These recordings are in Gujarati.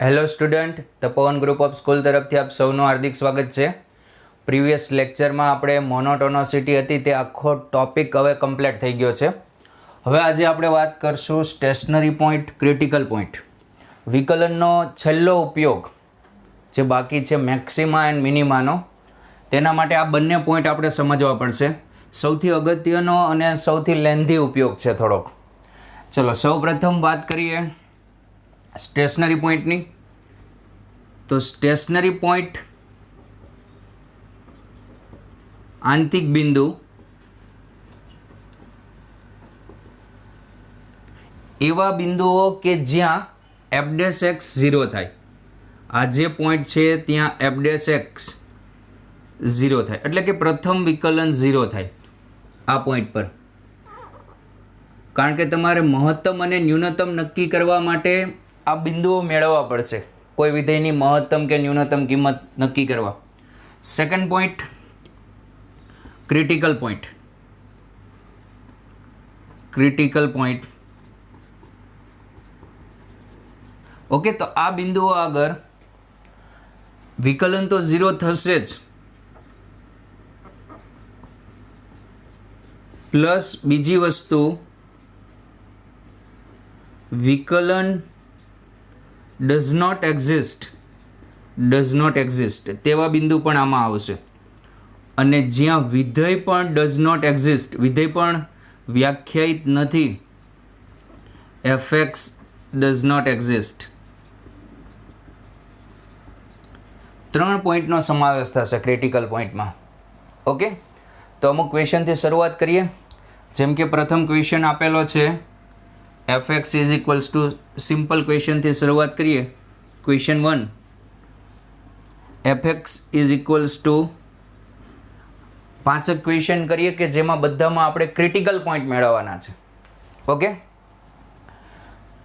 હેલો સ્ટુડન્ટ, ધ પવન ગ્રુપ ઓફ સ્કૂલ તરફથી આપ સૌનું હાર્દિક સ્વાગત છે. પ્રીવિયસ લેક્ચરમાં આપણે મોનોટોનોસિટી હતી તે આખો ટોપિક હવે કમ્પ્લીટ થઈ ગયો છે. હવે આજે આપણે વાત કરશું સ્ટેશનરી પોઈન્ટ, ક્રિટિકલ પોઈન્ટ. વિકલનનો છેલ્લો ઉપયોગ જે બાકી છે મેક્સિમા એન્ડ મિનિમાનો, તેના માટે આ બંને પોઈન્ટ આપણે સમજવા પડશે. સૌથી અગત્યનો અને સૌથી લેન્ધી ઉપયોગ છે થોડોક. ચલો સૌ પ્રથમ વાત કરીએ સ્ટેશનરી પોઈન્ટની. તો સ્ટેશનરી પોઈન્ટ આંતરિક બિંદુ એવા બિંદુઓ કે જ્યાં f' 0 થાય. આ જે પોઈન્ટ છે ત્યાં f' 0 થાય એટલે કે પ્રથમ વિકલન 0 થાય આ પોઈન્ટ પર. કારણ કે તમારે મહત્તમ અને ન્યૂનતમ નક્કી કરવા માટે આ બિંદુઓ મેળવવા પડશે, કોઈ વિધેયની મહત્તમ કે ન્યૂનતમ કિંમત નક્કી કરવા. Second point critical point. Critical point okay, તો આ બિંદુઓ આગળ વિકલન તો 0 થશે જ, પ્લસ બીજી વસ્તુ વિકલન ડઝ નોટ એક્ઝિસ્ટ તેવા બિંદુ પણ આમાં આવશે. અને જ્યાં વિધેય પણ ડઝ નોટ એક્ઝિસ્ટ, વિધેય પણ વ્યાખ્યાયિત નથી, fx ડઝ નોટ એક્ઝિસ્ટ. 3 પોઈન્ટનો સમાવેશ થશે ક્રિટિકલ પોઈન્ટમાં. ઓકે, તો અમુક ક્વેશ્ચનથી શરૂઆત કરીએ. જેમ કે પ્રથમ ક્વેશ્ચન આપેલો છે fx is equals to, simple ક્વેશ્ચનથી શરૂઆત કરીએ. Question 1, fx is equals to 5 question કરીએ કે જેમાં બધામાં આપણે ક્રિટિકલ પોઈન્ટ મેળવવાના છે. ઓકે,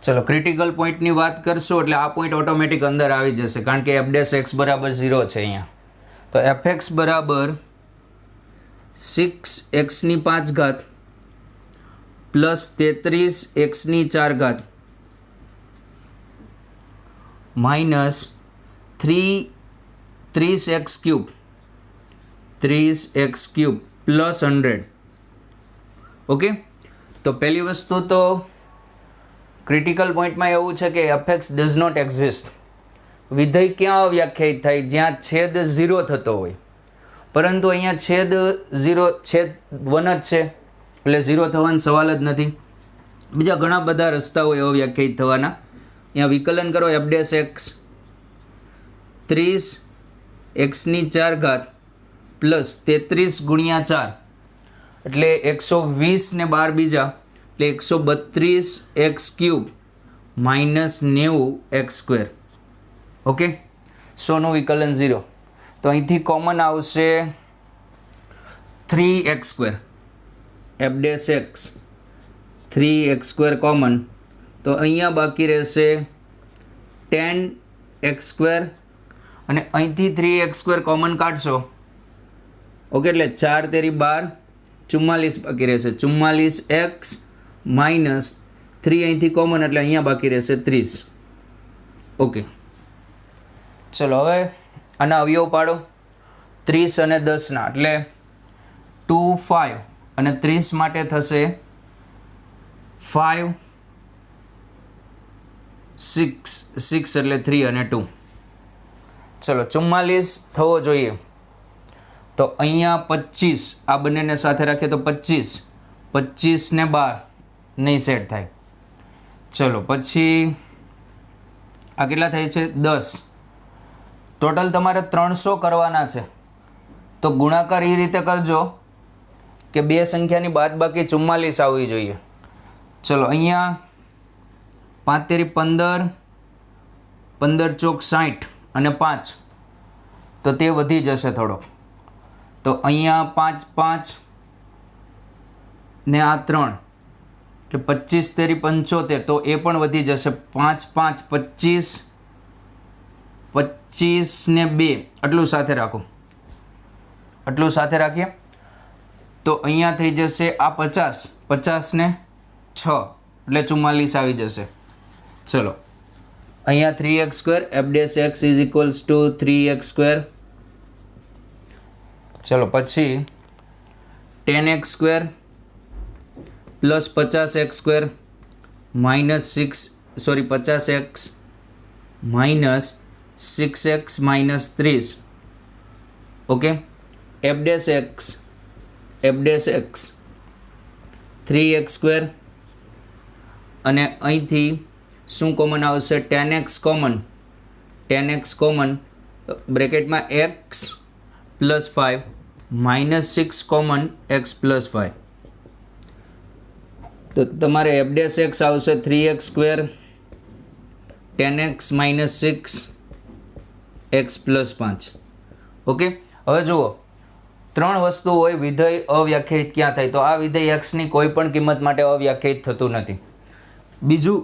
ચલો ક્રિટિકલ પોઈન્ટની વાત કરશો એટલે આ પોઈન્ટ ઓટોમેટિક અંદર આવી જશે કારણ કે f' બરાબર 0 છે અહીંયા. તો fx બરાબર 6x5 plus 33x4 minus 30x3 plus 100. Okay, તો પહેલી વસ્તુ તો ક્રિટિકલ પોઈન્ટમાં એવું છે કે fx ડઝ નોટ એક્ઝિસ્ટ. વિધેય ક્યાં વ્યાખ્યાયિત થાય? જ્યાં છેદ 0 થતો હોય, પરંતુ અહીંયા છેદ 1 જ છે એટલે 0 થવાનો સવાલ જ નથી. બીજા ઘણા બધા રસ્તાઓ એવા વ્યાખ્યાયિત થવાના. અહીંયા વિકલન કરો f' 30x4 પ્લસ 33 ગુણ્યા 4 એટલે 120 ને 12 બીજા એટલે 132x3 માઇનસ 90x². ઓકે, 100 નું વિકલન 0. તો અહીંથી કોમન આવશે 3x², f' 3x² કોમન, તો અહીંયા બાકી રહેશે 10x² અને અહીંથી 3x² કોમન કાઢશો. ઓકે, એટલે 4 તેરી 12, 44 બાકી રહેશે. 44x માઇનસ 3 અહીંથી કોમન એટલે અહીંયા બાકી રહેશે 30. ઓકે, ચલો હવે આના અવયવ પાડો 30 અને 10ના એટલે 2 5 અને 30 માટે થશે 5 6 એટલે 3 અને 2. ચલો 44 થવો જોઈએ તો અહીંયા 25, આ બંનેને સાથે રાખીએ તો 25 ને 12 નહીં સેટ થાય. ચલો પછી આ કેટલા થાય છે 10. ટોટલ તમારે 300 કરવાના છે, તો ગુણાકાર એ રીતે કરજો કે બે સંખ્યાની બાદબાકી 44 આવવી જોઈએ. ચલો અહીંયા 5 તેરી 15, 15 ચોક 60 અને 5, તો તે વધી જશે થોડો. તો અહીંયા 5 5 ને આ 3 એટલે 25 તેરી 75, તો એ પણ વધી જશે. 5 5 25, 25 ને 2 આટલું સાથે રાખો, આટલું સાથે રાખીએ તો અહીંયા થઈ જશે આ 50, 50 ને 6 એટલે 44 આવી જશે. ચલો અહીંયા 3x², f dash x is equals to 3x². ચલો પછી 10x² plus 50x² minus 50x minus 6x minus 30. Okay, f dash x 3x² અને અહીંથી શું કોમન આવશે? 10x કોમન બ્રેકેટમાં x plus 5 minus 6 common x plus 5. તો તમારે f ડેશ x આવશે 3x², 10x minus 6 x plus 5. Okay, હવે જુઓ, ત્રણ વસ્તુ હોય, વિધેય અવ્યાખ્યાયિત ક્યાં થાય? તો આ વિધેય x ની કોઈ પણ કિંમત માટે અવ્યાખ્યાયિત થતું નથી. બીજું,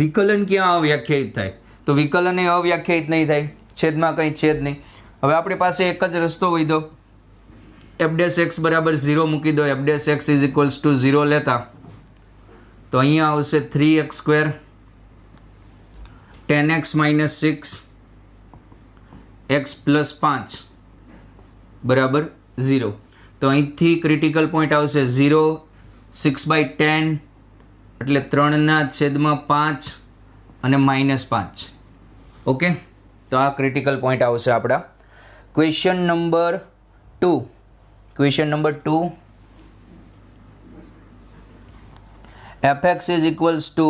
વિકલન ક્યાં અવ્યાખ્યાયિત થાય? તો વિકલન એ અવ્યાખ્યાયિત નહીં થાય, છેદમાં કંઈ છેદ નહીં. હવે આપણી પાસે એક જ રસ્તો વધ્યો, f ડેશ x બરાબર 0 મૂકી દો, f dash x is equals two 0 લેતા તો અહીંયા આવશે 3x², 10x minus 6 x plus 5 બરાબર 0. તો અહીંથી ક્રિટિકલ પોઈન્ટ આવશે 0, 6/10 એટલે 3/5 અને -5. ઓકે, તો આ ક્રિટિકલ પોઈન્ટ આવશે આપણા. Question number 2, fx is equals to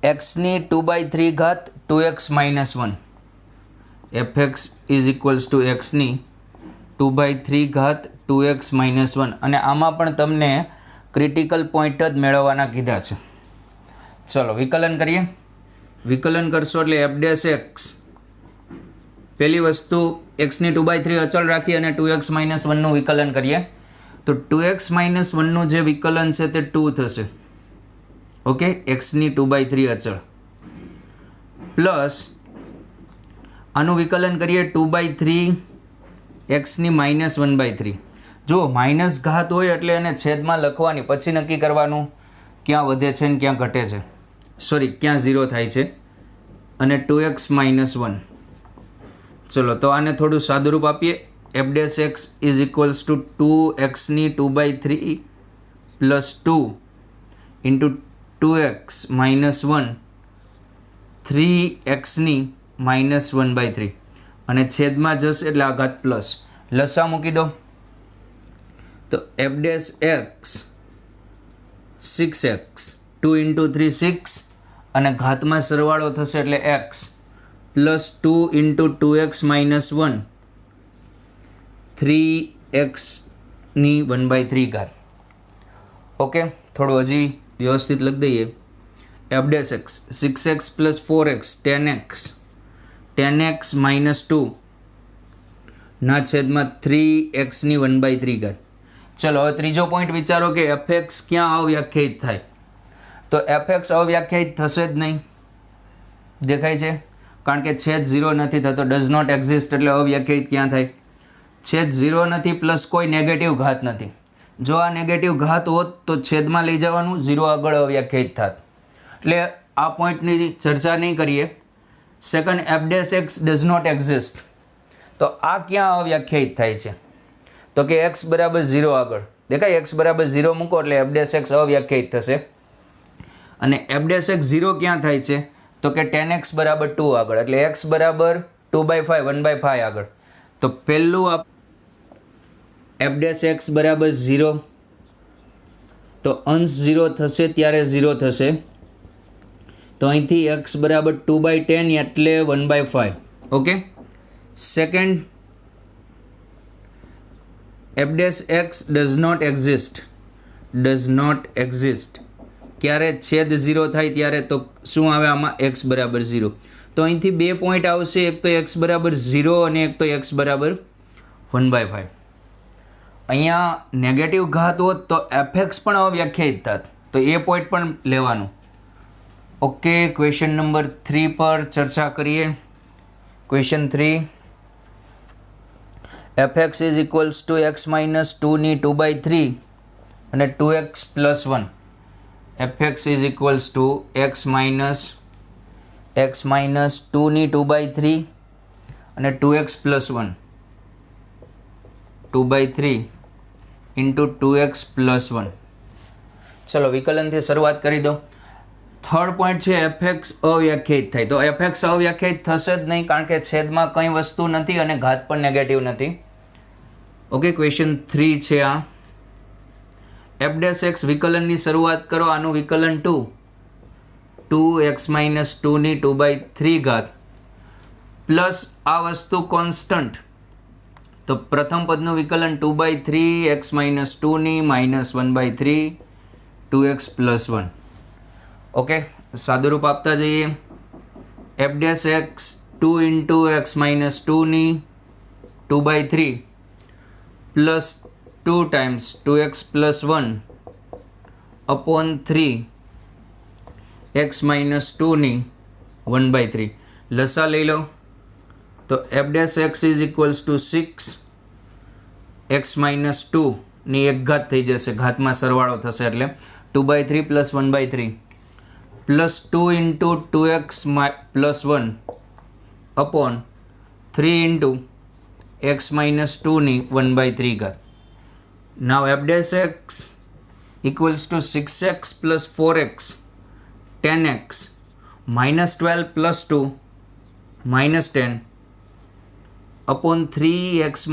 xની 2/3 ઘાત 2x minus 1. fx is equals to xની 2/3 ઘાત 2x માઇનસ 1. અને આમાં પણ તમને ક્રિટિકલ પોઈન્ટ જ મેળવવાના કીધા છે. ચલો વિકલન કરીએ. વિકલન કરશો એટલે f ડેશ x, પહેલી વસ્તુ xની 2/3 અચળ રાખી અને 2x માઇનસ 1નું વિકલન કરીએ તો 2x માઇનસ 1નું જે વિકલન છે તે 2 થશે. ઓકે, xની 2/3 અચળ પ્લસ આનું વિકલન કરીએ 2/3 xની માઇનસ 1/3. જો માઇનસ ઘાત હોય એટલે એને છેદમાં લખવાની, પછી નક્કી કરવાનું ક્યાં વધે છે ને ક્યાં ઘટે છે, ક્યાં 0 થાય છે. અને 2x માઇનસ 1. ચલો તો આને થોડું સાદુરૂપ આપીએ. f dash x is equals to 2xની 2/3 પ્લસ 2 ઇન્ટુ 2x માઇનસ 1 3xની માઇનસ 1/3 અને છેદમાં જશે એટલે આ ઘાત પ્લસ. લસા મૂકી દો તો f dash x 6x, 2 into 3 6 અને ઘાતમાં સરવાળો થશે એટલે x plus 2 into 2x minus 1 3xની 1/3 ઘાત. ઓકે, થોડું હજી વ્યવસ્થિત લખી દઈએ. f dash x 6x plus 4x 10x minus 2 ના છેદમાં 3xની 1/3 ઘાત. ચલો હવે ત્રીજો પોઈન્ટ વિચારો કે fx ક્યાં અવ્યાખ્યાયિત થાય? તો fx અવ્યાખ્યાયિત થશે જ નહીં, દેખાય છે, કારણ કે છેદ 0 નથી થતો, ડઝ નોટ એક્ઝિસ્ટ, એટલે અવ્યાખ્યાયિત ક્યાં થાય? છેદ 0 નથી પ્લસ કોઈ નેગેટિવ ઘાત નથી. જો આ નેગેટિવ ઘાત હોત તો છેદમાં લઈ જવાનું, 0 આગળ અવ્યાખ્યાયિત થાત. એટલે આ પોઈન્ટની ચર્ચા નહીં કરીએ. Second, f dash x does not exist. તો આ ક્યાં અવ્યાખ્યાયિત થાય છે? તો કે x બરાબર 0 આગળ દેખાય, x બરાબર 0 મૂકો એટલે f ડેશ x અવ્યાખ્યાયિત થશે. અને f ડેશ x 0 ક્યાં થાય છે? તો કે 10x બરાબર 2 આગળ, એટલે x બરાબર 2/5 1/5 આગળ. તો પહેલું f ડેશ x બરાબર 0, તો અંશ 0 થશે ત્યારે 0 થશે. તો અહીંથી x બરાબર 2/10 એટલે 1/5. Okay, second, f dash x does not exist. ક્યારે? છેદ 0 થાય ત્યારે. તો શું આવે આમાં? x બરાબર 0. તો અહીંથી બે પોઈન્ટ આવશે, એક તો x બરાબર 0 અને એક તો x બરાબર 1/5. અહીંયા નેગેટિવ ઘાત હોત તો fx પણ અવ્યાખ્યાયિત થાત, તો એ પોઈન્ટ પણ લેવાનું. ઓકે, ક્વેશ્ચન નંબર 3 પર ચર્ચા કરીએ. Question 3, fx is equals to x minus 2ની 2/3 અને 2x plus 1. fx is equals to x minus x minus 2ની 2/3 અને 2x + 1 2/3 ઇન્ટુ 2x + 1. ચલો વિકલનથી શરૂઆત કરી દો. થર્ડ પોઈન્ટ છે એફએક્સ અવ્યાખ્યાયિત થાય. તો એફએક્સ અવ્યાખ્યાયિત થશે જ નહીં, કારણ કે છેદમાં કંઈ વસ્તુ નથી અને ઘાત પણ નેગેટિવ નથી. ઓકે, ક્વેશ્ચન 3 છે આ. f' વિકલનની શરૂઆત કરો. આનું વિકલન 2x - 2ની 2/3 ઘાત પ્લસ આ વસ્તુ કોન્સ્ટન્ટ. તો પ્રથમ પદનું વિકલન 2/3 x - 2ની -1/3 2x + 1. ઓકે, સાદુરૂપ આપતા જઈએ. f' 2 × x - 2ની 2/3 plus 2 times 2x + 1 upon 3 x - 2ની 1/3. લસા લઈ લો તો f' = 6 x - 2ની 1 ઘાત થઈ જશે, ઘાતમાં સરવાળો થશે એટલે 2/3 + 1/3 પ્લસ 2 × 2x + 1 અપોન 3 × x - 2ની 1/3 ઘાત. નાવ f' = 6x + 4x 10x -12 + 2 -10 upon 3x -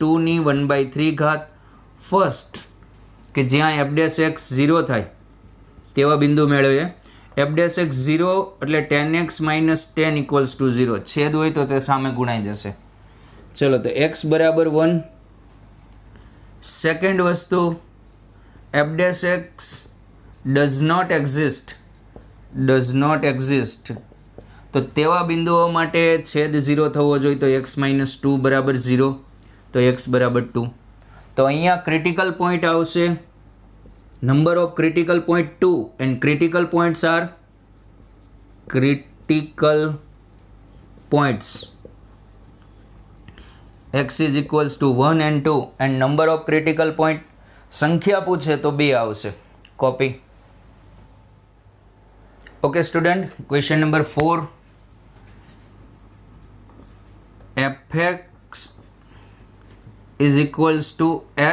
2ની 1/3 ઘાત. ફર્સ્ટ કે જ્યાં f' 0 થાય તેવા બિંદુ મેળવીએ. f' 0 એટલે 10x - 10 = 0. છેદ હોય તો તે સામે ગુણાઈ જશે. ચલો તો x = 1. સેકન્ડ વસ્તુ, f' does not exist. તો તેવા બિંદુઓ માટે છેદ 0 થવો જોઈએ. તો x - 2 = 0, તો x = 2. તો અહીંયા ક્રિટિકલ પોઈન્ટ આવશે. Number of critical point 2 and critical points are x = 1 and 2 and number of critical point સંખ્યા પૂછે તો 2 આવશે. Copy. Okay student, question number 4. fx =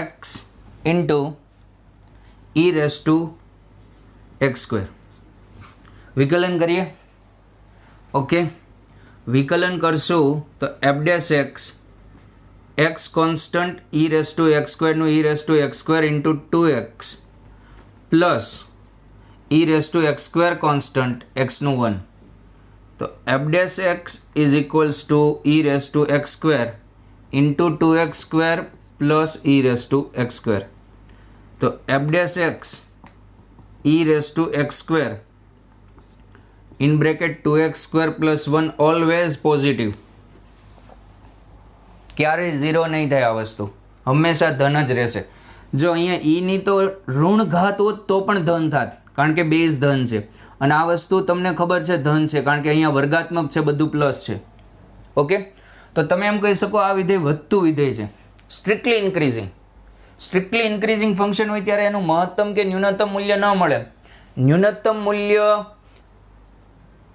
x * e⁻x². વિકલન કરીએ. ઓકે, વિકલન કરશું તો f' x કોન્સ્ટન્ટ e⁻x² નું e⁻x² into 2x plus e⁻x² constant x નું 1. તો f' = e⁻x² into 2x² plus e⁻x². તો f' e⁻x² in bracket 2x² + 1 always positive. ક્યારેય 0 નહીં થાય, આ વસ્તુ હંમેશા ધન જ રહેશે. જો અહીંયા ઈની તો ઋણ ઘાત હોત તો પણ ધન થાત, કારણ કે બેઝ ધન છે. અને આ વસ્તુ તમને ખબર છે ધન છે, કારણ કે અહીંયા વર્ગાત્મક છે, બધું પ્લસ છે. ઓકે, તો તમે એમ કહી શકો આ વિધેય વધતું વિધેય છે. સ્ટ્રિક્ટલી ઇન્ક્રીઝિંગ ફંક્શન હોય ત્યારે એનું મહત્તમ કે ન્યૂનતમ મૂલ્ય ન મળે. ન્યૂનતમ મૂલ્ય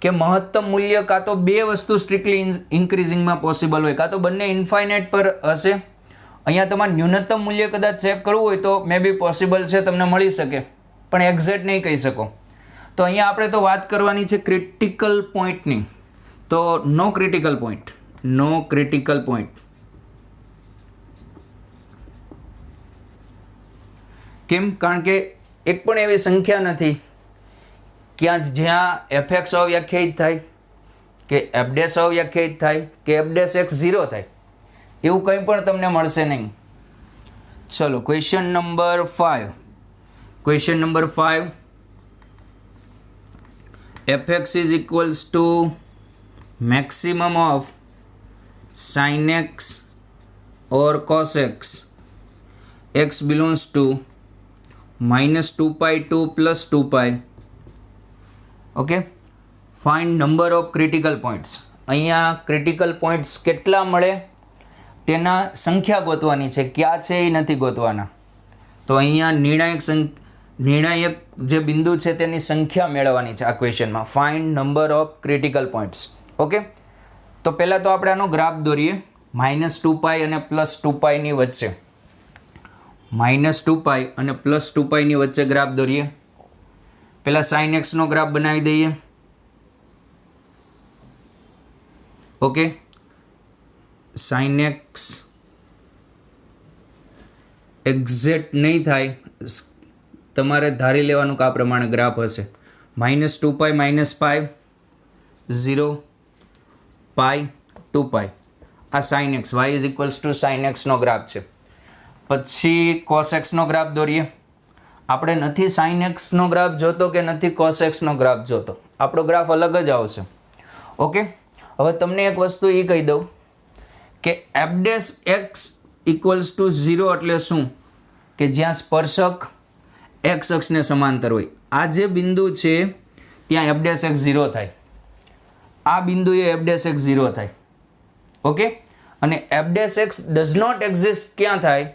કે મહત્તમ મૂલ્ય કાં તો બે વસ્તુ સ્ટ્રિક્ટલી ઇન્ક્રીઝિંગમાં પોસિબલ હોય, કાં તો બંને ઇન્ફાઇનાઇટ પર હશે. અહીંયા તમારે ન્યૂનતમ મૂલ્ય કદાચ ચેક કરવું હોય તો મે બી પોસિબલ છે, તમને મળી શકે, પણ એક્ઝેક્ટ નહીં કહી શકો. તો અહીંયા આપણે તો વાત કરવાની છે ક્રિટિકલ પોઈન્ટની. તો નો ક્રિટિકલ પોઈન્ટ. કેમ? કારણ કે એક પણ એવી સંખ્યા નથી જ્યાં fx અવ્યાખ્યાયિત થાય કે f' અવ્યાખ્યાયિત થાય કે f' 0 થાય. એવું કંઈ પણ તમને મળશે નહીં. ચલો question number 5. fx = maximum of sin x or cos x x belongs to -2π2 + 2π. Okay, find number of critical points. અહીંયા ક્રિટિકલ પોઈન્ટ્સ કેટલા મળે તેના સંખ્યા ગોતવાની છે, ક્યાં છે એ નથી ગોતવાના. તો અહીંયા નિર્ણાયક નિર્ણાયક જે બિંદુ છે તેની સંખ્યા મેળવવાની છે આ ક્વેશ્ચનમાં. Find number of critical points. Okay, તો પહેલાં તો આપણે આનો ગ્રાફ દોરીએ -2π અને +2π ની વચ્ચે. -2π અને +2π ની વચ્ચે ગ્રાફ દોરીએ. પહેલાં sin x નો ગ્રાફ બનાવી દઈએ. ઓકે, sin x એક્ઝેક્ટ નહીં થાય, તમારે ધારી લેવાનું કે આ પ્રમાણે ગ્રાફ હશે. -2π -π 0 π 2π. આ sin x, y is equals to sin x નો ગ્રાફ છે. પછી cos x નો ગ્રાફ દોરીએ. આપણે નથી sin x નો ગ્રાફ જોતો કે નથી cos x નો ગ્રાફ જોતો, આપણો ગ્રાફ અલગ જ આવશે. ઓકે, હવે તમને એક વસ્તુ એ કહી દઉં કે f' ઇક્વલ્સ ટુ 0 એટલે શું? કે જ્યાં સ્પર્શક x અક્ષને સમાંતર હોય. આ જે બિંદુ છે ત્યાં f' 0 થાય, આ બિંદુએ f' 0 થાય. ઓકે, અને f' ડઝ નોટ એક્ઝિસ્ટ ક્યાં થાય?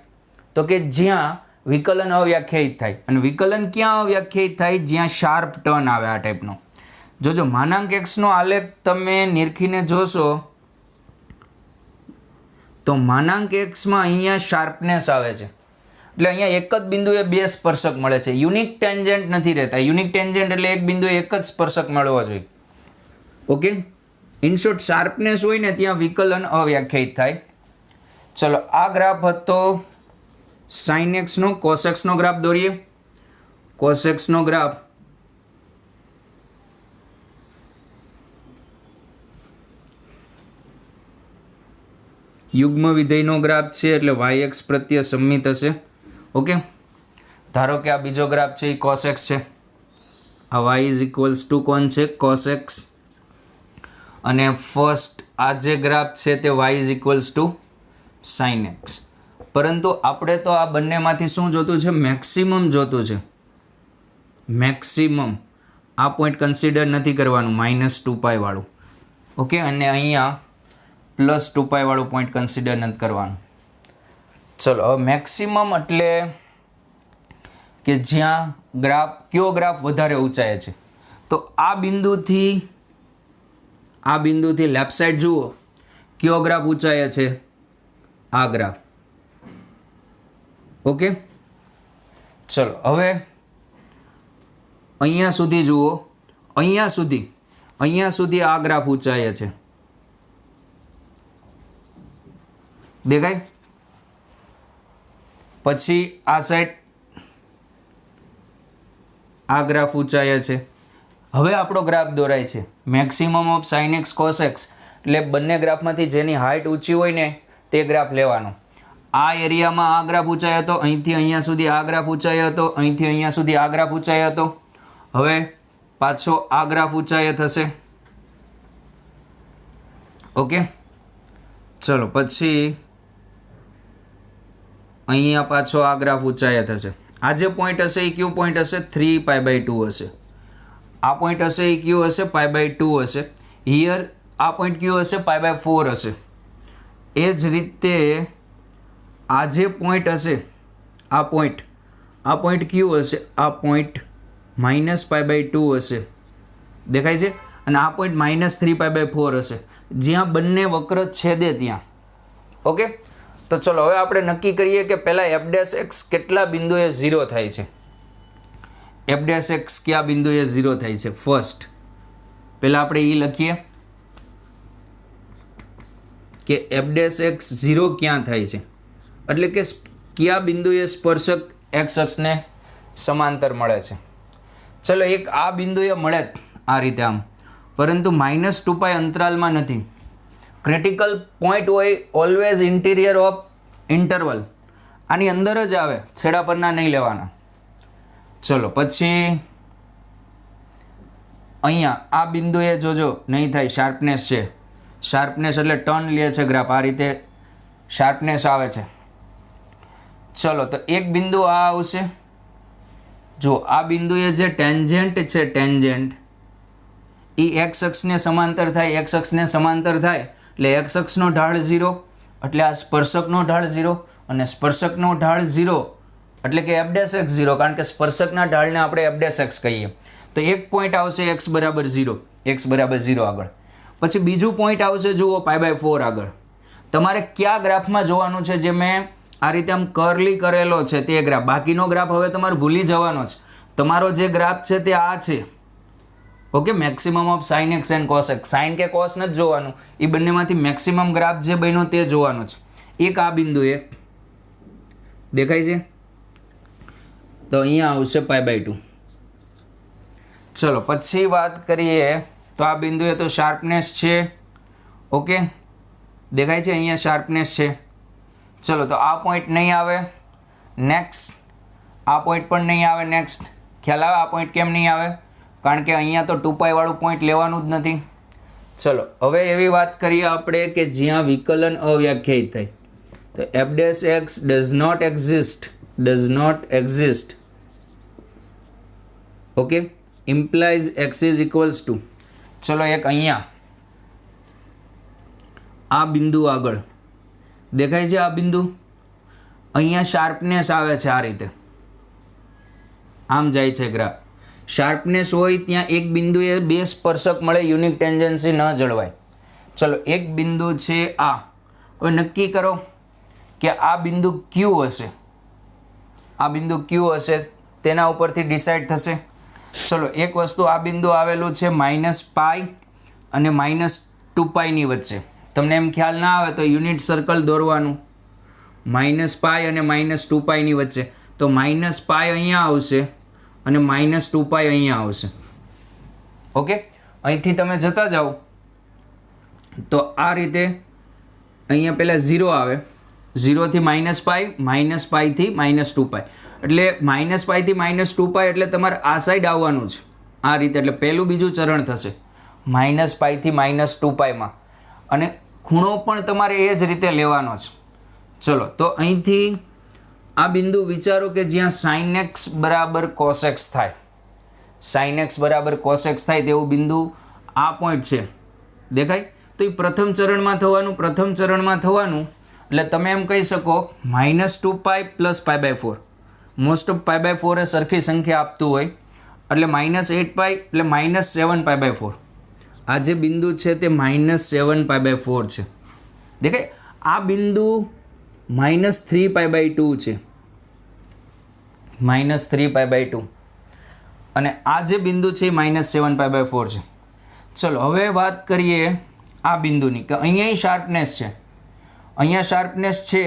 તો કે જ્યાં વિકલન અવ્યાખ્યાયિત થાય. અને વિકલન ક્યાં અવ્યાખ્યાયિત થાય? જ્યાં શાર્પ ટર્ન આવે આ ટાઈપનો. જોજો માનાંક x નો આલેખ તમે નિરખીને જોશો તો માનાંક x માં અહીંયા શાર્પનેસ આવે છે, એટલે અહીંયા એક જ બિંદુએ બે સ્પર્શક મળે છે. યુનિક ટેન્જન્ટ નથી રહેતા. યુનિક ટેન્જન્ટ એટલે એક બિંદુએ એક જ સ્પર્શક મળવો જોઈએ. ઓકે, ઇન શોર્ટ શાર્પનેસ હોય ને ત્યાં વિકલન અવ્યાખ્યાયિત થાય. ચલો, આ ગ્રાફ હતો sin x નો. cos x નો ગ્રાફ દોરીએ. cos x નો ગ્રાફ યુગ્મ વિધેયનો ગ્રાફ છે એટલે yx પ્રત્યે સંમિત હશે. ઓકે, ધારો કે આ બીજો ગ્રાફ છે એ cos x છે, આ y ઇઝ ઇક્વલ્સ ટુ કોણ છે? cos x. અને ફર્સ્ટ આ જે ગ્રાફ છે તે y is equals to sin x. પરંતુ આપણે તો આ બંનેમાંથી શું જોતું છે? મેક્સિમમ જોતું છે. મેક્સિમમ આ પોઈન્ટ કન્સિડર નથી કરવાનું, -2π વાળું. ઓકે, અને અહીંયા +2π વાળું પોઈન્ટ કન્સિડર નથી કરવાનું. ચલો, હવે મેક્સિમમ એટલે કે જ્યાં ગ્રાફ, કયો ગ્રાફ વધારે ઊંચાઈએ છે? તો આ બિંદુથી લેફ્ટ સાઈડ જુઓ, કયો ગ્રાફ ઊંચાઈએ છે? આ ગ્રાફ. ઓકે, ચલો હવે અહીંયા સુધી જુઓ, અહીંયા સુધી આ ગ્રાફ ઊંચાઈએ છે. દેખાય? પછી આ સાઈડ આ ગ્રાફ ઊંચાઈએ છે. હવે આપણો ગ્રાફ દોરાય છે maximum of sin x cos x, એટલે બંને ગ્રાફમાંથી જેની હાઇટ ઊંચી હોય ને તે ગ્રાફ લેવાનો. આ એરિયામાં આ ગ્રાફ ઊંચાઈ હતો, અહીંથી અહીંયા સુધી આ ગ્રાફ ઊંચાઈ હતો, અહીંથી અહીંયા સુધી આ ગ્રાફ ઊંચાઈ હતો. હવે પાછો આ ગ્રાફ ઊંચાઈ થશે. ઓકે, ચલો પછી અહીંયા પાછો આ ગ્રાફ ઊંચાઈ થશે. આ જે પોઈન્ટ હશે એ કયો પોઈન્ટ હશે? 3π/2 હશે. આ પોઈન્ટ હશે એ કયો હશે? π/2 હશે. હિયર આ પોઈન્ટ કયો હશે? π/4 હશે. એ જ રીતે આ જે પોઈન્ટ હશે, આ પોઈન્ટ કયું હશે? આ પોઈન્ટ -π/2 હશે. દેખાય છે? અને આ પોઈન્ટ -3π/4 હશે, જ્યાં બંને વક્ર છેદે ત્યાં. ઓકે, તો ચલો હવે આપણે નક્કી કરીએ કે પહેલાં f' કેટલા બિંદુએ 0 થાય છે. f' કયા બિંદુએ 0 થાય છે? ફર્સ્ટ પહેલાં આપણે એ લખીએ કે f' 0 ક્યાં થાય છે, એટલે કે કયા બિંદુએ સ્પર્શક x અક્ષને સમાંતર મળે છે. ચલો, એક આ બિંદુએ મળે આ રીતે આમ, પરંતુ -2π અંતરાલમાં નથી. ક્રિટિકલ પોઈન્ટ હોય ઓલવેઝ ઇન્ટિરિયર ઓફ ઇન્ટરવલ, આની અંદર જ આવે, છેડા પરના નહીં લેવાના. ચલો પછી અહીંયા આ બિંદુએ જોજો નહીં થાય, શાર્પનેસ છે. શાર્પનેસ એટલે ટર્ન લે છે ગ્રાફ, આ રીતે શાર્પનેસ આવે છે. ચલો, તો એક બિંદુ આ આવશે. જો આ બિંદુએ જે ટેન્જન્ટ છે, ટેન્જન્ટ એ x અક્ષને સમાંતર થાય. x અક્ષને સમાંતર થાય એટલે x અક્ષનો ઢાળ 0, એટલે આ સ્પર્શકનો ઢાળ 0, અને સ્પર્શકનો ઢાળ 0 એટલે કે એફ ડેશ એક્સ 0, કારણ કે સ્પર્શકના ઢાળને આપણે એફ ડેશ એક્સ કહીએ. તો એક પોઈન્ટ આવશે એક્સ બરાબર 0, એક્સ બરાબર 0 આગળ. પછી બીજું પોઈન્ટ આવશે, જુઓ π/4 આગળ. તમારે કયા ગ્રાફમાં જોવાનું છે? જે મેં આ રીતે આમ કરલી કરેલો છે તે ગ્રાફ. બાકીનો ગ્રાફ હવે તમારે ભૂલી જવાનો છે. તમારો જે ગ્રાફ છે તે આ છે. Okay, maximum of sine x and cos x. Sine કે કોસ નથી જોવાનું, એ બંનેમાંથી મેક્સિમમ ગ્રાફ જે બન્યો તે જોવાનું છે. એક આ બિંદુએ દેખાય છે, તો અહીંયા આવશે π/2. ચલો પછી વાત કરીએ તો આ બિંદુએ તો શાર્પનેસ છે. ઓકે, દેખાય છે અહીંયા શાર્પનેસ છે. ચલો તો આ પોઈન્ટ નહીં આવે. નેક્સ્ટ આ પોઈન્ટ પણ નહીં આવે. નેક્સ્ટ ખ્યાલ આવે આ પોઈન્ટ કેમ નહીં આવે? કારણ કે અહીંયા તો 2π વાળું પોઈન્ટ લેવાનું જ નથી. ચલો હવે એવી વાત કરીએ આપણે કે જ્યાં વિકલન અવ્યાખ્યાયિત થાય. તો f dash x does not exist. Okay, implies x is equals to, ચલો એક અહીંયા આ બિંદુ આગળ દેખાય છે. આ બિંદુ અહીંયા શાર્પનેસ આવે છે આ રીતે, આમ જાય છે ગ્રાફ. શાર્પનેસ હોય ત્યાં એક બિંદુએ બે સ્પર્શક મળે, યુનિક ટેન્જન્સી ન જળવાય. ચલો એક બિંદુ છે આ. હવે નક્કી કરો કે આ બિંદુ ક્યુ હશે. આ બિંદુ ક્યુ હશે તેના ઉપરથી ડિસાઇડ થશે. ચલો એક વસ્તુ, આ બિંદુ આવેલું છે -π અને -2π ની વચ્ચે. તમને એમ ખ્યાલ ના આવે તો યુનિટ સર્કલ દોરવાનું. -π અને -2π ની વચ્ચે. તો -π અહીંયા આવશે અને -2π અહીંયા આવશે. ઓકે, અહીંથી તમે જતા જાઓ તો આ રીતે અહીંયા પહેલાં 0 આવે. 0 થી -π, -π થી -2π. એટલે -π થી -2π એટલે તમારે આ સાઈડ આવવાનું છે આ રીતે. એટલે પહેલું બીજું ચરણ થશે -π થી -2π માં. અને ખૂણો પણ તમારે એ જ રીતે લેવાનો છે. ચલો તો અહીંથી આ બિંદુ વિચારો કે જ્યાં sin x બરાબર cos x થાય. sin x બરાબર cos x થાય તેવું બિંદુ આ પોઈન્ટ છે, દેખાય? તો એ પ્રથમ ચરણમાં થવાનું. એટલે તમે એમ કહી શકો -2π + π/4. મોસ્ટ ઓફ π/4 એ સરખી સંખ્યા આપતું હોય. એટલે -8π એટલે -7π/4. આ જે બિંદુ છે તે -7π/4 છે, દેખાય? આ બિંદુ -3π/2 છે, -3π/2. અને આ જે બિંદુ છે એ -7π/4 છે. ચલો હવે વાત કરીએ આ બિંદુની કે અહીંયા શાર્પનેસ છે. અહીંયા શાર્પનેસ છે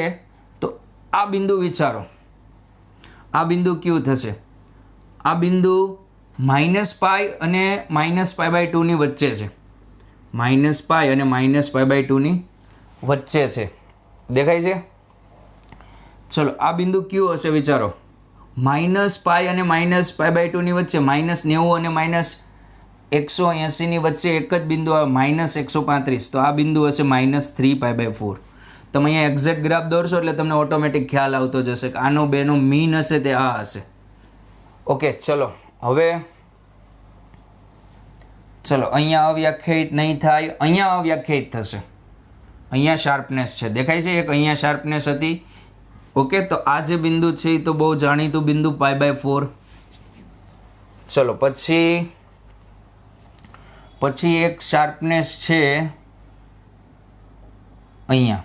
તો આ બિંદુ વિચારો. આ બિંદુ ક્યુ થશે. આ બિંદુ -π અને -π/2 ની વચ્ચે છે. -π અને -π/2 ની વચ્ચે છે, દેખાય છે? ચલો આ બિંદુ ક્યુ હશે વિચારો. -π અને -π/2 ની વચ્ચે, -90 અને -180 ની વચ્ચે એક જ બિંદુ આવે, -135. તો આ બિંદુ હશે -3π/4. તમે અહીંયા એક્ઝેક્ટ ગ્રાફ દોરશો એટલે તમને ઓટોમેટિક ખ્યાલ આવતો જશે કે આનો બેનો મીન હશે તે આ હશે. ઓકે, ચલો હવે અહીંયા અવ્યાખ્યાયિત નહીં થાય, અહીંયા અવ્યાખ્યાયિત થશે. અહીંયા શાર્પનેસ છે, દેખાય છે? એક અહીંયા શાર્પનેસ હતી. ઓકે, તો આ જે બિંદુ છે એ તો બહુ જાણીતું બિંદુ π/4. ચલો પછી એક શાર્પનેસ છે અહીંયા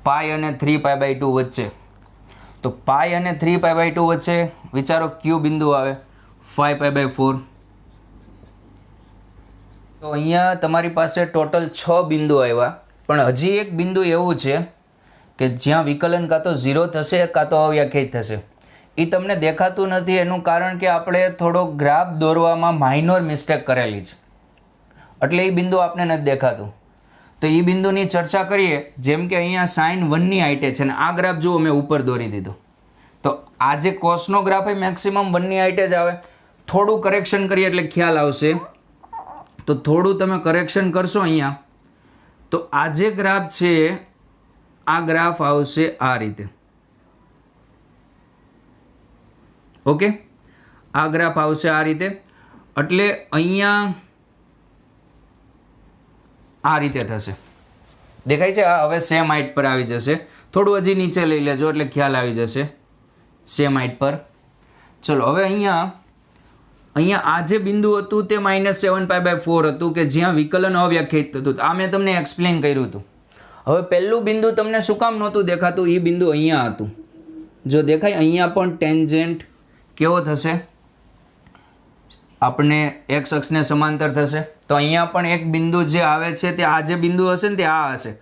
π અને 3π/2 વચ્ચે. તો π અને 3π/2 વચ્ચે વિચારો ક્યુ બિંદુ આવે 5π/4. તો અહીંયા તમારી પાસે ટોટલ 6 બિંદુ આવ્યા. પણ હજી એક બિંદુ એવું છે કે જ્યાં વિકલન કાં તો 0 થશે કાં તો અવ્યાખ્યાયિત થશે. એ તમને દેખાતું નથી. એનું કારણ કે આપણે થોડો ગ્રાફ દોરવામાં માઇનોર મિસ્ટેક કરેલી છે, એટલે એ બિંદુ આપણે નથી દેખાતું. તો એ બિંદુની ચર્ચા કરીએ. જેમ કે અહીંયા sin 1 ની હાઈટે છે અને આ ગ્રાફ જુઓ મેં ઉપર દોરી દીધો. તો આ જે કોસનો ગ્રાફ એ મેક્સિમમ 1 ની હાઈટે જ આવે. થોડું કરેક્શન કરીએ એટલે ખ્યાલ આવશે. તો થોડું તમે કરેક્શન કરશો અહીંયા તો આ જે ગ્રાફ છે આ ગ્રાફ આવશે આ રીતે. ઓકે, આ ગ્રાફ આવશે આ રીતે. એટલે અહીંયા આ રીતે થશે. દેખાય છે? આ હવે સેમ હાઇટ પર આવી જશે. થોડું હજી નીચે લઈ લેજો એટલે ખ્યાલ આવી જશે સેમ હાઇટ પર. ચલો હવે અહીંયા આ જે બિંદુ હતું તે -7π/4 હતું કે જ્યાં વિકલન અવ્યાખ્યાયિત હતું. આ મેં તમને એક્સપ્લેન કર્યું હતું. હવે પહેલું બિંદુ તમને શું કામ નહોતું દેખાતું? એ બિંદુ અહીંયા હતું. જો દેખાય અહીંયા પણ ટેન્જેન્ટ કેવો થશે? આપણે એક્સ અક્ષને સમાંતર થશે. તો અહીંયા પણ એક બિંદુ જે આવે છે તે આ જે બિંદુ હશે ને તે આ હશે.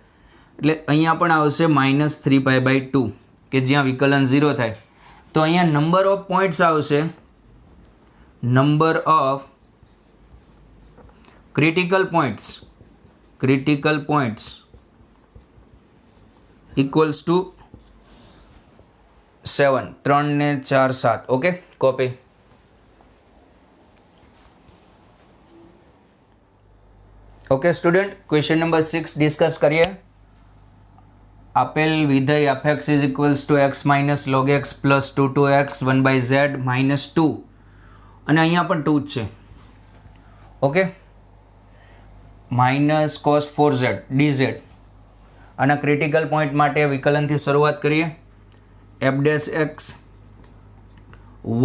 એટલે અહીંયા પણ આવશે -3π/2 કે જ્યાં વિકલન 0 થાય. તો અહીંયા નંબર ઓફ પોઈન્ટ્સ આવશે, number of critical points equals to 7. 3 ને 4 7. Okay, copy. Okay student, question number 6 discuss કરીએ. આપેલ વિધેય f(x) = x - log x + 2x 1/z - 2 અને અહીંયા પણ 2 જ છે. Okay, -cos 4z dz. આના ક્રિટિકલ પોઈન્ટ માટે વિકલનથી શરૂઆત કરીએ. f(x)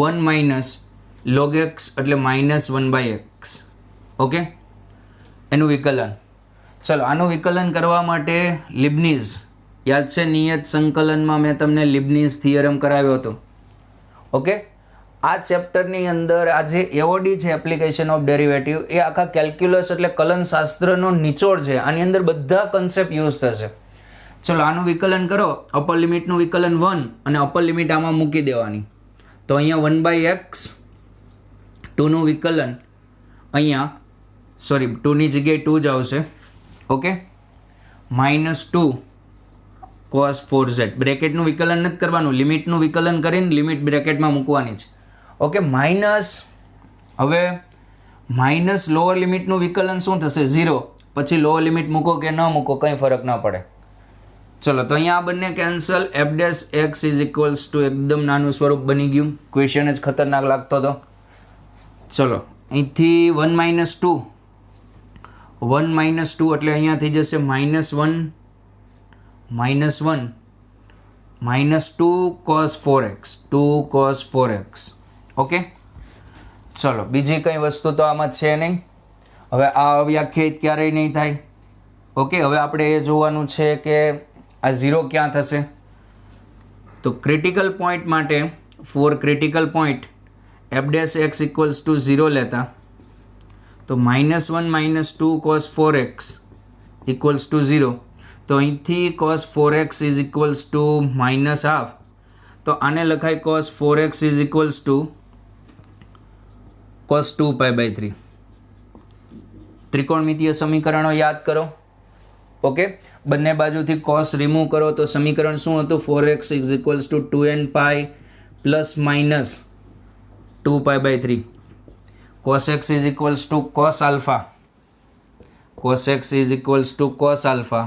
1 - log x એટલે -1/x. ઓકે, એનું વિકલન. ચલો આનું વિકલન કરવા માટે લીબનીઝ, યાદ છે નિયત સંકલનમાં મેં તમને લીબનીઝ થિયરમ કરાવ્યો હતો. ઓકે, આ ચેપ્ટરની અંદર આ જે એઓડી છે એપ્લિકેશન ઓફ ડેરિવેટિવ, એ આખા કેલ્ક્યુલસ એટલે કલનશાસ્ત્રનો નિચોડ છે. આની અંદર બધા કન્સેપ્ટ યુઝ થશે. ચલો આનું વિકલન કરો. અપર લિમિટનું વિકલન 1 અને અપર લિમિટ આમાં મૂકી દેવાની. તો અહીંયા 1/x 2નું વિકલન અહીંયા 2ની જગ્યાએ 2 જ આવશે. Okay, -2 cos 4z. બ્રેકેટનું વિકલન નથી કરવાનું, લિમિટનું વિકલન કરીને લિમિટ બ્રેકેટમાં મૂકવાની છે. ઓકે, હવે માઇનસ લોઅર લિમિટનું વિકલન શું થશે? 0. પછી લોઅર લિમિટ મૂકો કે ન મૂકો કંઈ ફરક ન પડે. ચલો તો અહીંયા આ બંને કેન્સલ. f(x) = એકદમ નાનું સ્વરૂપ બની ગયું. ક્વેશ્ચન જ ખતરનાક લાગતો હતો. ચલો અહીંથી 1 - 2 એટલે અહીંયા થઈ જશે -1 -2 cos 4x. ઓકે, ચલો બીજી કંઈ વસ્તુ તો આમાં છે નહીં. હવે આ અવ્યાખ્યાયિત ક્યારેય નહીં થાય. ઓકે, હવે આપણે એ જોવાનું છે કે આ 0 ક્યાં થશે. તો ક્રિટિકલ પોઈન્ટ માટે ફોર ક્રિટિકલ પોઈન્ટ f(x) = 0 લેતા તો -1 - 2 cos 4x = 0. તો અહીંથી cos 4x = -1/2. તો આને લખાય cos 4x = cos 2π/3. ત્રિકોણમિતીય સમીકરણો યાદ કરો. ઓકે, બંને બાજુથી cos રિમૂવ કરો તો સમીકરણ શું હતું? 4x = 2nπ ± 2π/3. cos x = cos alpha.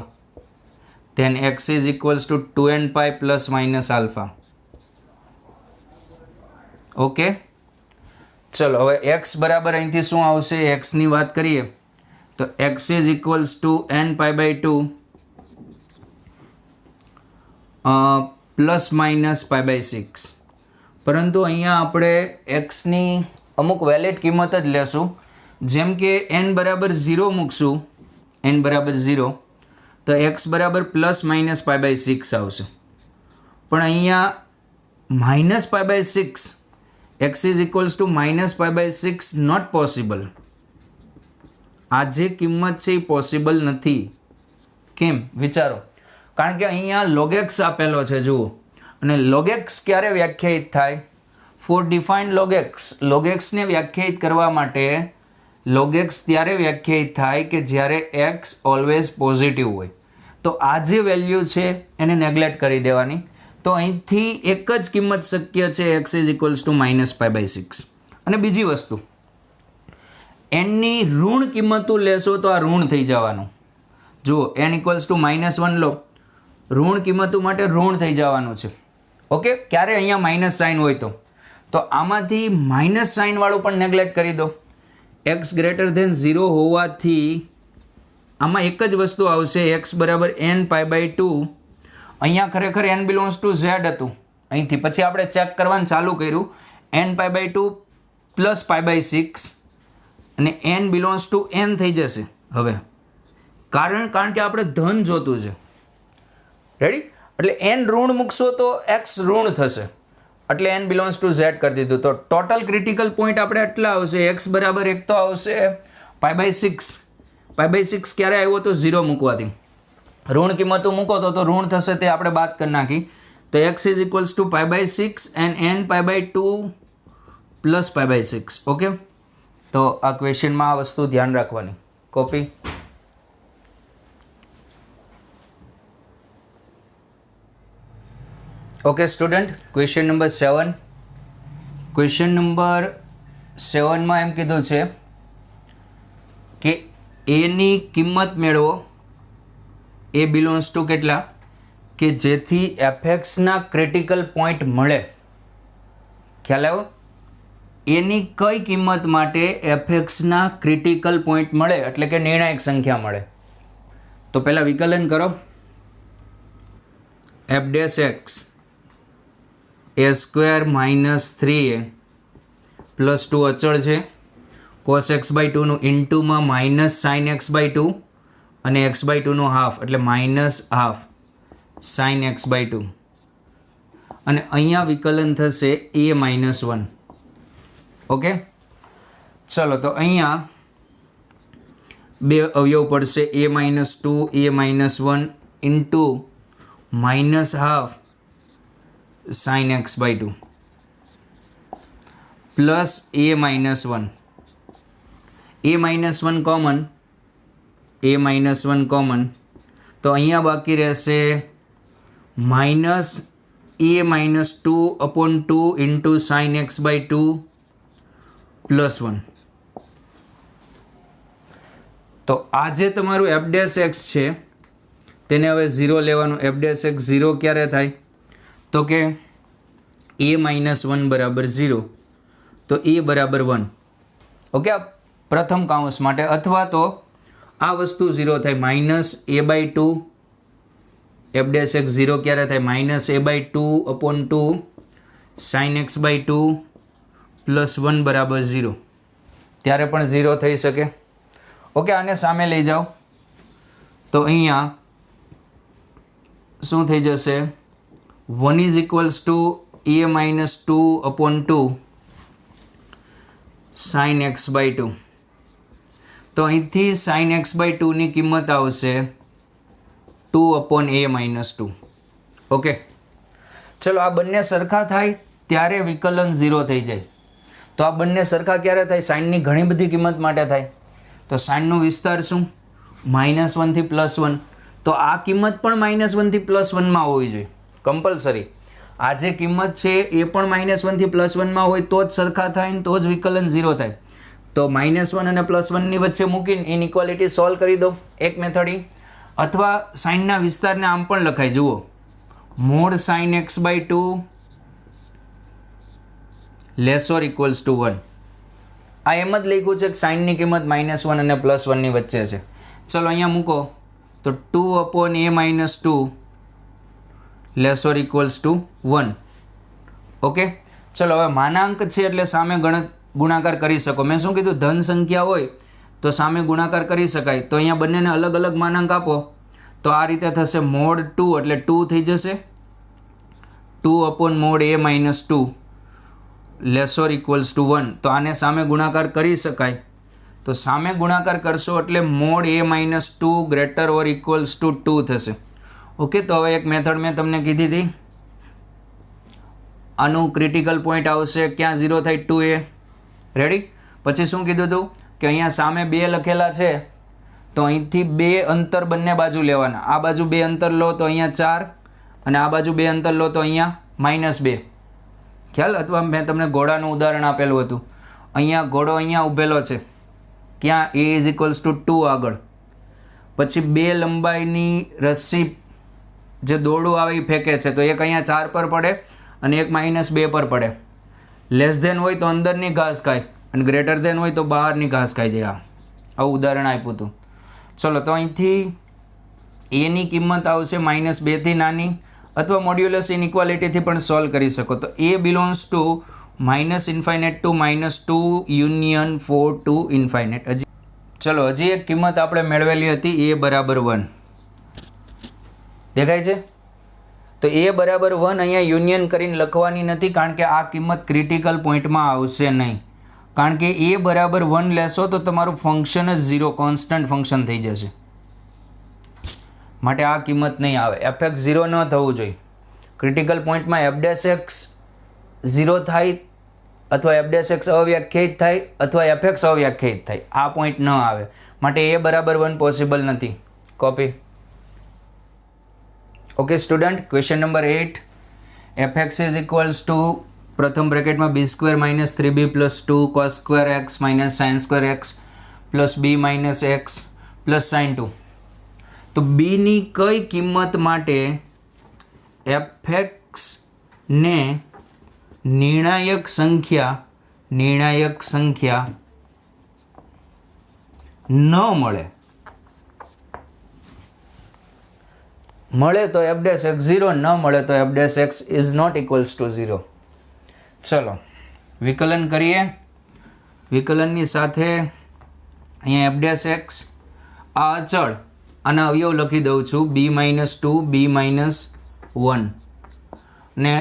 then x = 2nπ ± alpha. Okay, ચલો હવે x બરાબર અહીંથી શું આવશે? x ની વાત કરીએ તો x = nπ/2 ± π/6. પરંતુ અહીંયા આપણે x ની અમુક વેલિડ કિંમત જ લેશું. જેમ કે n બરાબર 0 મૂકશું, n બરાબર 0, તો x બરાબર ± π/6 આવશે. પણ અહીંયા -π/6, x = -π/6 નોટ પોસિબલ. આ જે કિંમત છે એ પોસિબલ નથી. કેમ? વિચારો. કારણ કે અહીંયા log x આપેલો છે, જુઓ. અને log x ક્યારે વ્યાખ્યાયિત થાય? ફોર ડિફાઇન્ડ log x ને વ્યાખ્યાયિત કરવા માટે log x ત્યારે વ્યાખ્યાયિત થાય કે જ્યારે x ઓલવેઝ પોઝિટિવ હોય. તો આ જે વેલ્યુ છે એને નેગ્લેક્ટ કરી દેવાની. તો અહીંથી એક જ કિંમત શક્ય છે, x = -π/6. અને બીજી વસ્તુ, n ની ઋણ કિંમતો લેશો તો આ ઋણ થઈ જવાનું. જુઓ, n = -1 લો, ઋણ કિંમતો માટે ઋણ થઈ જવાનું છે. ઓકે, ક્યારે અહીંયા માઇનસ સાઇન હોય તો આમાંથી માઇનસ સાઇનવાળું પણ નેગ્લેક્ટ કરી દો. x > 0 હોવાથી આમાં એક જ વસ્તુ આવશે x બરાબર n પાઈ બાય 2. અહીંયા ખરેખર n બિલોંગ્સ ટુ z હતું અહીંથી, પછી આપણે ચેક કરવાનું ચાલુ કર્યું n pi by 2 plus pi by 6 અને n બિલોંગ્સ ટુ n થઈ જશે હવે, કારણ કે આપણે ધન જોતું છે. રેડી? એટલે n ઋણ મૂકશો તો x ઋણ થશે, એટલે n બિલોંગ્સ ટુ z કરી દીધું. તો ટોટલ ક્રિટિકલ પોઈન્ટ આપણે એટલા આવશે, x બરાબર એક તો આવશે પાઈ બાય 6. પાઈ બાય 6 ક્યારે આવ્યો તો 0 મૂકવાથી, ઋણ કિંમતો મૂકો તો ઋણ થશે, તે આપણે બાદ કરી નાખી. તો x is equals to pi by 6 and n pi by 2 plus pi by 6. Okay, તો આ ક્વેશ્ચનમાં આ વસ્તુ ધ્યાન રાખવાની. Copy. Okay student, question number 7. Question number 7માં એમ કીધું છે કે એની કિંમત મેળવો. એ બિલોન્સ ટુ કેટલા, કે જેથી એફએક્સના ક્રિટિકલ પોઈન્ટ મળે. ખ્યાલ આવ્યો? એની કઈ કિંમત માટે એફએક્સના ક્રિટિકલ પોઈન્ટ મળે, એટલે કે નિર્ણાયક સંખ્યા મળે. તો પહેલાં વિકલન કરો. F dash x a square minus 3a plus 2 અચળ છે, કોસ એક્સ બાય 2નું ઇન્ટુમાં માઇનસ સાઇન એક્સ બાય 2 અને એક્સ બાય 2નું હાફ એટલે minus half sine x by 2, અને અહીંયા વિકલન થશે a માઇનસ 1. ઓકે, ચલો તો અહીંયા બે અવયવ પડશે, a minus 2 a minus 1 into minus half sine x by 2 plus a minus 1. a minus 1 common, a minus 1 common, તો અહીંયા બાકી રહેશે minus a minus 2 upon 2 into sine x by 2 plus 1. તો આ જે તમારું એફ ડેશ એક્સ છે તેને હવે 0 લેવાનું. એફ ડેશ એક્સ 0 ક્યારે થાય તો કે a માઇનસ 1 બરાબર 0, તો a બરાબર 1. ઓકે, આ પ્રથમ કાઉન્સ માટે, અથવા તો આ વસ્તુ 0 થાય minus a by 2. F dash x 0 ક્યારે થાય, minus a by 2 upon 2 sine x by 2 plus 1 બરાબર 0, ત્યારે પણ 0 થઈ શકે. ઓકે, આને સામે લઈ જાઓ તો અહીંયા શું થઈ જશે, 1 is equals to a minus 2 upon 2 sine x by 2. તો અહીંથી સાઇન એક્સ બાય 2ની કિંમત આવશે 2 અપોન a માઇનસ 2. ઓકે, ચલો આ બંને સરખા થાય ત્યારે વિકલન 0 થઈ જાય. તો આ બંને સરખા ક્યારે થાય, સાઇનની ઘણી બધી કિંમત માટે થાય. તો સાઇનનો વિસ્તાર શું, માઇનસ 1 થી પ્લસ 1. તો આ કિંમત પણ માઇનસ 1 થી પ્લસ 1માં હોવી જોઈએ કમ્પલસરી. આ જે કિંમત છે એ પણ માઇનસ 1 થી પ્લસ 1માં હોય તો જ સરખા થાય ને તો જ વિકલન 0 થાય. તો માઇનસ 1 અને પ્લસ 1ની વચ્ચે મૂકીને ઇનઇક્વાલિટી સોલ્વ કરી દો એક મેથડ. અથવા સાઇનના વિસ્તારને આમ પણ લખાય, જુઓ, mod sine x by 2 less or equals to 1. આ એમ જ લખ્યું છે કે સાઇનની કિંમત માઇનસ 1 અને પ્લસ 1ની વચ્ચે છે. ચલો અહીંયા મૂકો તો 2 upon a minus 2 less or equals to 1. Okay, ચલો હવે માનાંક છે એટલે સામે ગુણાકાર કરી શકો. મેં શું કીધું, ધન સંખ્યા હોય તો સામે ગુણાકાર કરી શકાય. તો અહીંયા બંનેને અલગ અલગ માનાંક આપો તો આ રીતે થશે, મોડ 2 એટલે 2 થઈ જશે, 2 upon mod a minus 2 less or equals to 1. તો આને સામે ગુણાકાર કરી શકાય. તો સામે ગુણાકાર કરશો એટલે mode a minus 2 greater or equals two 2 થશે. ઓકે, તો હવે એક મેથડ મેં તમને કીધી હતી, આનું ક્રિટિકલ પોઈન્ટ આવશે ક્યાં 0 થાય, 2a. રેડી? પછી શું કીધું હતું કે અહીંયા સામે 2 લખેલા છે તો અહીંથી 2 અંતર બંને બાજુ લેવાના. આ બાજુ 2 અંતર લો તો અહીંયા 4 અને આ બાજુ 2 અંતર લો તો અહીંયા -2. ખ્યાલ? અથવા મેં તમને ઘોડાનું ઉદાહરણ આપેલું હતું. અહીંયા ઘોડો અહીંયા ઊભેલો છે, ક્યાં, a ઇઝ ઇક્વલ્સ ટુ 2 આગળ. પછી 2 લંબાઈની રસ્સી જે દોરડું આવે એ ફેંકે છે, તો એક અહીંયા 4 પર પડે અને એક -2 પર પડે. લેસ ધેન હોય તો અંદરની ઘાસ ખાય અને ગ્રેટર ધેન હોય તો બહારની ઘાસ ખાઈ જાય. આવું ઉદાહરણ આપ્યું હતું. ચલો તો અહીંથી એની કિંમત આવશે -2થી નાની, અથવા મોડ્યુલસ ઇનઇક્વાલિટીથી પણ સોલ્વ કરી શકો. તો એ belongs to -∞ to -2 union 4 to infinite. ચલો હજી એક કિંમત આપણે મેળવેલી હતી એ બરાબર 1. દેખાય છે? તો એ બરાબર 1 અહીંયા યુનિયન કરીને લખવાની નથી, કારણ કે આ કિંમત ક્રિટિકલ પોઈન્ટમાં આવશે નહીં. કારણ કે એ બરાબર 1 લેશો તો તમારું ફંક્શન જ 0 કોન્સ્ટન્ટ ફંક્શન થઈ જશે. માટે આ કિંમત નહીં આવે. fx 0 ન થવું જોઈએ. ક્રિટિકલ પોઈન્ટમાં f' 0 થાય, અથવા f' અવ્યાખ્યાયિત થાય, અથવા fx અવ્યાખ્યાયિત થાય. આ પોઈન્ટ ન આવે. માટે એ બરાબર 1 પોસિબલ નથી. Copy. Okay student, question number 8. fx is equals two પ્રથમ બ્રેકેટમાં b² - 3b + 2 cos² x - sin² x + b - x + sin 2. તો b ની કઈ કિંમત માટે fx ને નિર્ણાયક સંખ્યા ન મળે તો f' x 0, ન મળે તો f' x is not equals to 0. ચલો વિકલન કરીએ. વિકલનની સાથે અહીંયા f' x આ અચળ અને અવયવ લખી દઉં છું b - 2 b - 1. ને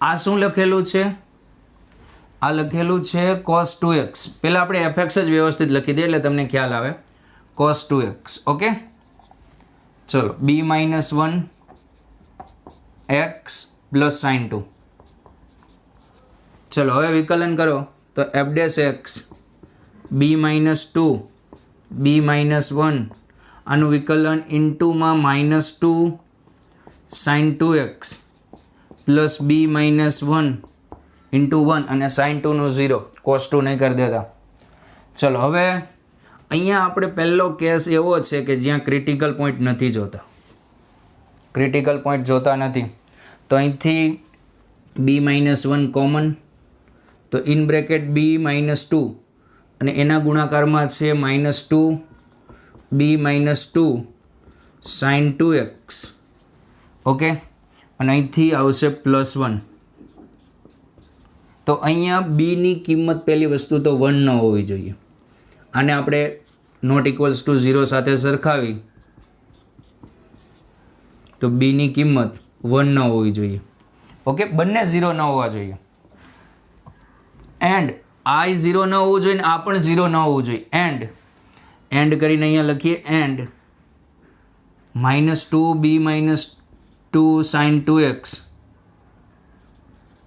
આ શું લખેલું છે? આ લખેલું છે cos 2x. પહેલાં આપણે fx જ વ્યવસ્થિત લખી દઈએ એટલે તમને ખ્યાલ આવે. cos 2x. ઓકે, ચલો b - 1 x + sin 2. ચલો હવે વિકલન કરો તો f' x b - 2 b - 1 આનું વિકલન ઇન્ટુમાં -2 sin 2x + b - 1 ઇન્ટુ 1 અને sin 2 નું 0, cos 2 નહીં કરી દેતા. ચલો હવે અહીંયા આપણે પહેલો કેસ એવો છે કે જ્યાં ક્રિટિકલ પોઈન્ટ નથી જોતા. ક્રિટિકલ પોઈન્ટ જોતા નથી તો અહીંથી b - 1 કોમન, તો ઇન બ્રેકેટ b - 2 અને એના ગુણાકારમાં છે -2 b - 2 sin 2x. ઓકે, અને અહીંથી આવશે +1. તો અહીંયા b ની કિંમત પહેલી વસ્તુ તો 1 ન હોવી જોઈએ. આને આપણે નોટ ઇક્વલ્સ ટુ 0 સાથે સરખાવી તો b ની કિંમત 1 ન હોવી જોઈએ. ઓકે, બંને 0 ન હોવા જોઈએ. એન્ડ આ 0 ન હોવું જોઈએ ને આ પણ 0 ન હોવું જોઈએ. એન્ડ કરીને અહીંયા લખીએ એન્ડ -2 b - 2 sin 2x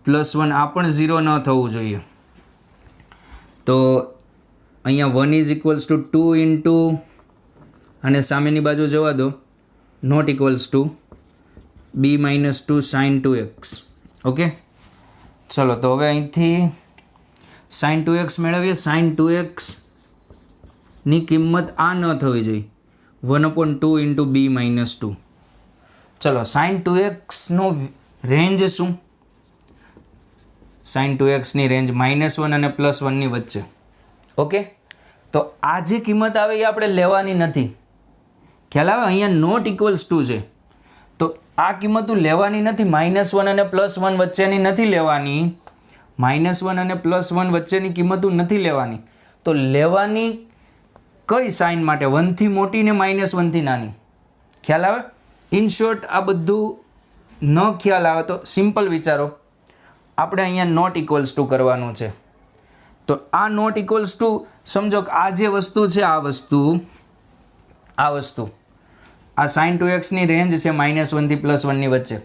+1 આ પણ 0 ન થવું જોઈએ. તો અહીંયા 1 ઇઝ ઇક્વલ્સ ટુ 2 ઇન્ટુ અને સામેની બાજુ જવા દો not equals to b - 2 sin 2x. Okay, ચલો તો હવે અહીંથી sin 2x મેળવીએ. sin 2x ની કિંમત આ ન થવી જોઈએ 1/2 ઇન્ટુ b - 2. ચલો sin 2x નો રેન્જ શું? sin 2x ની રેન્જ -1 અને +1 ની વચ્ચે. ઓકે, તો આ જે કિંમત આવે એ આપણે લેવાની નથી. ખ્યાલ આવે? અહીંયા નોટ ઇક્વલ્સ ટુ છે તો આ કિંમતો લેવાની નથી. -1 અને +1 વચ્ચેની નથી લેવાની. -1 અને +1 વચ્ચેની કિંમતો નથી લેવાની. તો લેવાની કઈ સાઇન માટે? 1 થી મોટી ને -1 થી નાની. ખ્યાલ આવે? ઇન શોર્ટ આ બધું ન ખ્યાલ આવે તો સિમ્પલ વિચારો. આપણે અહીંયા નોટ ઇક્વલ્સ ટુ કરવાનું છે. તો આ નોટ ઇક્વલ્સ ટુ સમજો કે આ જે વસ્તુ છે આ વસ્તુ આ sin 2x ની રેન્જ છે -1 થી +1 ની વચ્ચે.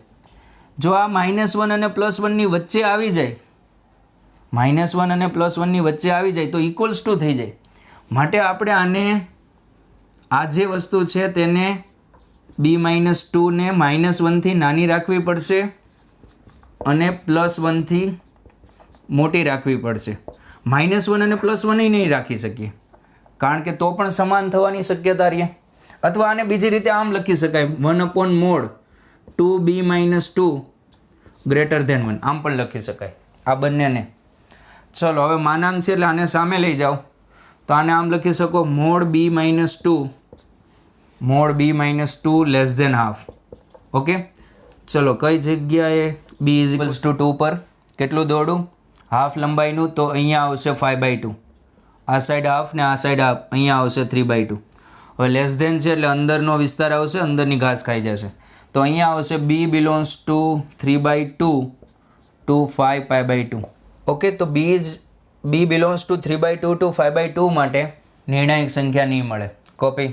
જો આ -1 અને +1 ની વચ્ચે આવી જાય, -1 અને +1 ની વચ્ચે આવી જાય તો ઇક્વલ્સ ટુ થઈ જાય. માટે આપણે આને આ જે વસ્તુ છે તેને b - 2 ને -1 થી નાની રાખવી પડશે અને +1 થી મોટી રાખવી પડશે. -1 અને +1 નહીં રાખી શકીએ કારણ કે તો પણ સમાન થવાની શક્યતા રહે. અથવા આને બીજી રીતે આમ લખી શકાય 1/mod 2b - 2 greater than 1 આમ પણ લખી શકાય આ બંનેને. ચલો હવે માનાંક છે એટલે આને સામે લઈ જાઓ તો આને આમ લખી શકો mod b - 2 mod b minus 2 less than half. Okay, ચલો કઈ જગ્યાએ બી ઇઝ ઇક્વલ્સ ટુ 2 પર કેટલું દોડું હાફ લંબાઈનું, તો અહીંયા આવશે 5/2. આ સાઈડ હાફ ને આ સાઈડ હાફ, અહીંયા આવશે 3/2. હવે લેસ દેન છે એટલે અંદરનો વિસ્તાર આવશે, અંદરની ઘાસ ખાઈ જશે. તો અહીંયા આવશે બી બિલોન્ગ્સ ટુ 3/2 ટુ 5π/2. ઓકે, તો બી બિલોન્ગ્સ ટુ 3/2 ટુ 5/2 માટે નિર્ણાયક સંખ્યા નહીં મળે. કોપી.